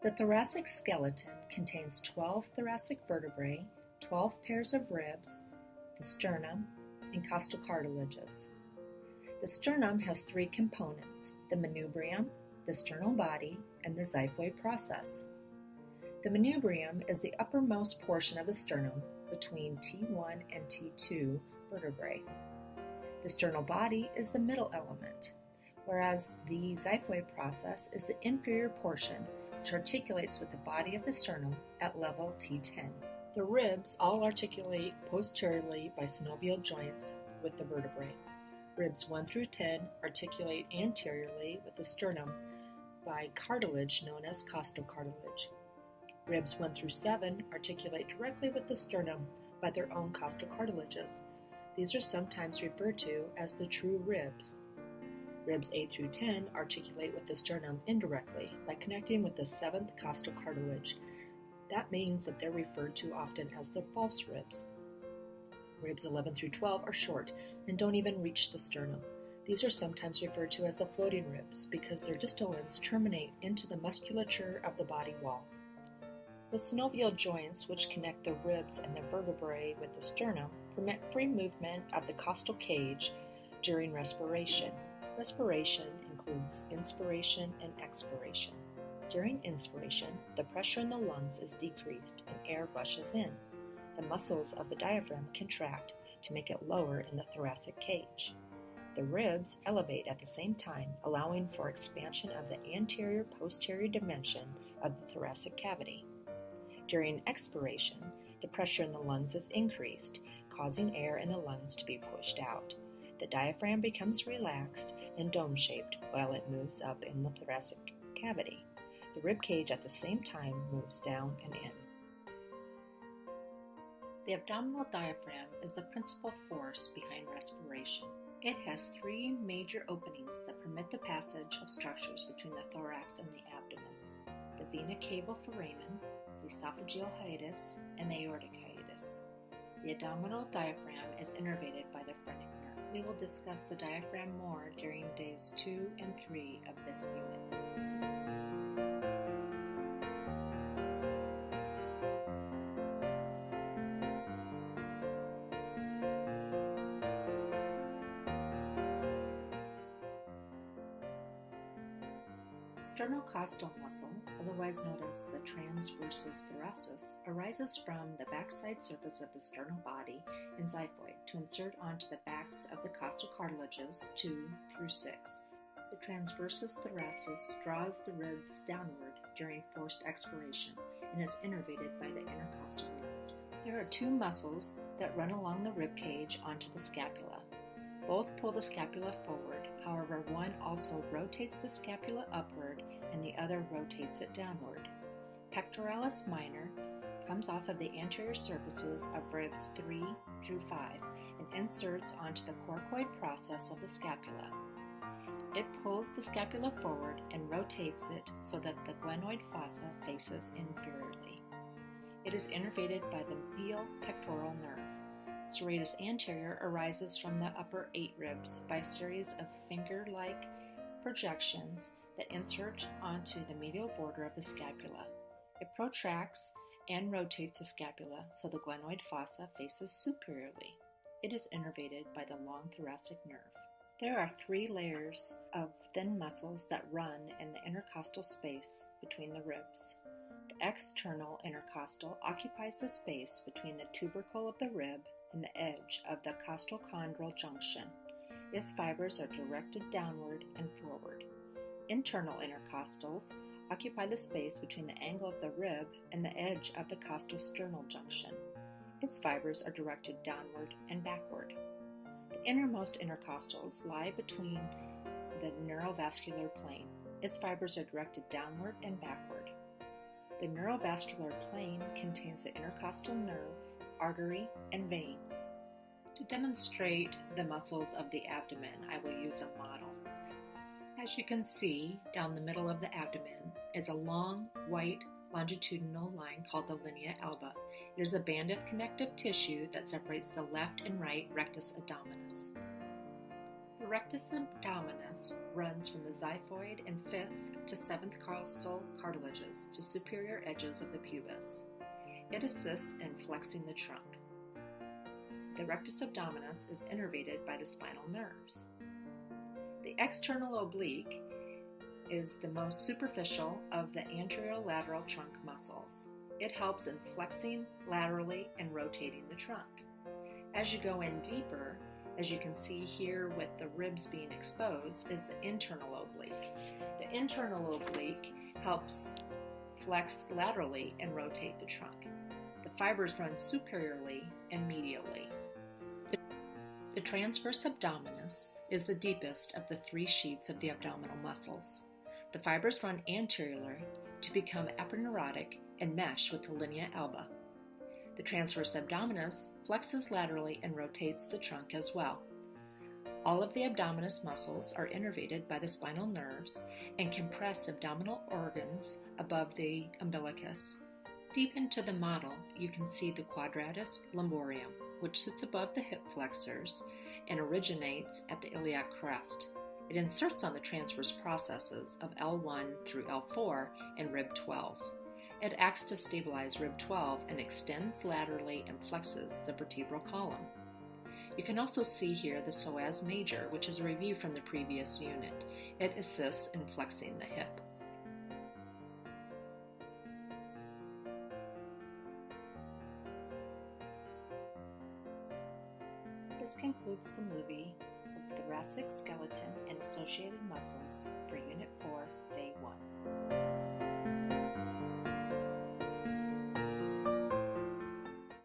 The thoracic skeleton contains 12 thoracic vertebrae, 12 pairs of ribs, the sternum, and costal cartilages. The sternum has three components: the manubrium, the sternal body, and the xiphoid process. The manubrium is the uppermost portion of the sternum between T1 and T2 vertebrae. The sternal body is the middle element, whereas the xiphoid process is the inferior portion which articulates with the body of the sternum at level T10. The ribs all articulate posteriorly by synovial joints with the vertebrae. Ribs 1 through 10 articulate anteriorly with the sternum by cartilage known as costal cartilage. Ribs 1 through 7 articulate directly with the sternum by their own costal cartilages. These are sometimes referred to as the true ribs. Ribs 8 through 10 articulate with the sternum indirectly by connecting with the 7th costal cartilage. That means that they're referred to often as the false ribs. Ribs 11 through 12 are short and don't even reach the sternum. These are sometimes referred to as the floating ribs because their distal ends terminate into the musculature of the body wall. The synovial joints, which connect the ribs and the vertebrae with the sternum, permit free movement of the costal cage during respiration. Respiration includes inspiration and expiration. During inspiration, the pressure in the lungs is decreased and air rushes in. The muscles of the diaphragm contract to make it lower in the thoracic cage. The ribs elevate at the same time, allowing for expansion of the anterior-posterior dimension of the thoracic cavity. During expiration, the pressure in the lungs is increased, causing air in the lungs to be pushed out. The diaphragm becomes relaxed and dome-shaped while it moves up in the thoracic cavity. The rib cage at the same time moves down and in. The abdominal diaphragm is the principal force behind respiration. It has three major openings that permit the passage of structures between the thorax and the abdomen: the vena cava foramen, the esophageal hiatus, and the aortic hiatus. The abdominal diaphragm is innervated by the phrenic nerve. We will discuss the diaphragm more during days 2 and 3 of this unit. Sternocostal muscle, otherwise known as the transversus thoracis, arises from the backside surface of the sternal body and xiphoid to insert onto the backs of the costal cartilages 2 through 6. The transversus thoracis draws the ribs downward during forced expiration and is innervated by the intercostal nerves. There are two muscles that run along the rib cage onto the scapula. Both pull the scapula forward, however, one also rotates the scapula upward and the other rotates it downward. Pectoralis minor comes off of the anterior surfaces of ribs 3 through 5 and inserts onto the coracoid process of the scapula. It pulls the scapula forward and rotates it so that the glenoid fossa faces inferiorly. It is innervated by the medial pectoral nerve. Serratus anterior arises from the upper 8 ribs by a series of finger-like projections that insert onto the medial border of the scapula. It protracts and rotates the scapula so the glenoid fossa faces superiorly. It is innervated by the long thoracic nerve. There are 3 layers of thin muscles that run in the intercostal space between the ribs. The external intercostal occupies the space between the tubercle of the rib and the edge of the costochondral junction. Its fibers are directed downward and forward. Internal intercostals occupy the space between the angle of the rib and the edge of the costosternal junction. Its fibers are directed downward and backward. The innermost intercostals lie between the neurovascular plane. Its fibers are directed downward and backward. The neurovascular plane contains the intercostal nerve, artery, and vein. To demonstrate the muscles of the abdomen, I will use a model. As you can see, down the middle of the abdomen is a long, white, longitudinal line called the linea alba. It is a band of connective tissue that separates the left and right rectus abdominis. The rectus abdominis runs from the xiphoid and 5th to 7th costal cartilages to superior edges of the pubis. It assists in flexing the trunk. The rectus abdominis is innervated by the spinal nerves. The external oblique is the most superficial of the anterolateral trunk muscles. It helps in flexing laterally and rotating the trunk. As you go in deeper, as you can see here with the ribs being exposed, is the internal oblique. The internal oblique helps flex laterally and rotate the trunk. The fibers run superiorly and medially. The transverse abdominis is the deepest of the 3 sheets of the abdominal muscles. The fibers run anteriorly to become aponeurotic and mesh with the linea alba. The transverse abdominis flexes laterally and rotates the trunk as well. All of the abdominis muscles are innervated by the spinal nerves and compress abdominal organs above the umbilicus. Deep into the model, you can see the quadratus lumborum, which sits above the hip flexors and originates at the iliac crest. It inserts on the transverse processes of L1 through L4 and rib 12. It acts to stabilize rib 12 and extends laterally and flexes the vertebral column. You can also see here the psoas major, which is a review from the previous unit. It assists in flexing the hip. This concludes the movie of thoracic skeleton and associated muscles for Unit 4,